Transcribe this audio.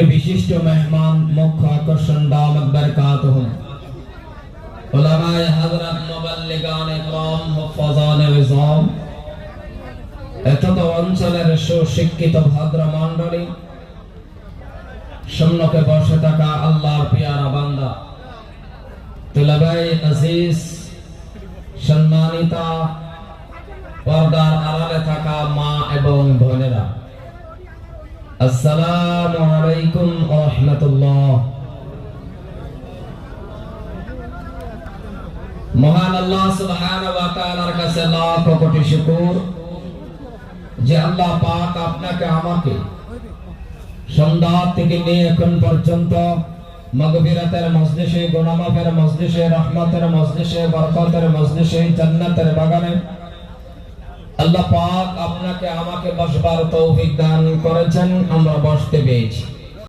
विशिष्ट मेहमान मुख्य आकर्षण दामत बरकातुहुम उलमाए हजरत मुबल्लिगान इकराम हुफ़्फ़ाज़ान निज़ाम এতদ অঞ্চলের সুশিক্ষিত ভদ্র মণ্ডলী সম্মুখে বসে থাকা আল্লাহর পিয়ারা বান্দা তুলাবায়ে আজিজ সম্মানিতা পর্দার আড়ালে থাকা মা এবং বোনেরা আসসালামু আলাইকুম ওয়া রাহমাতুল্লাহ। মহান আল্লাহ সুবহানাহু ওয়া তাআলার কাছে লাখ কোটি শুকর যে আল্লাহ পাক আপনাকে আমাকে সন্ধ্যা থেকে নিয়ে এখন পর্যন্ত মাগফিরাতের মজলিসে, গুনাহ মাফের মজলিসে, রহমতের মজলিসে, বরকতের মজলিসে, জান্নাতের বাগানে আল্লাহ পাক আপনাকে আমাকে বসবার তৌফিক দান করেছেন। আমরা বসতে পেরেছি।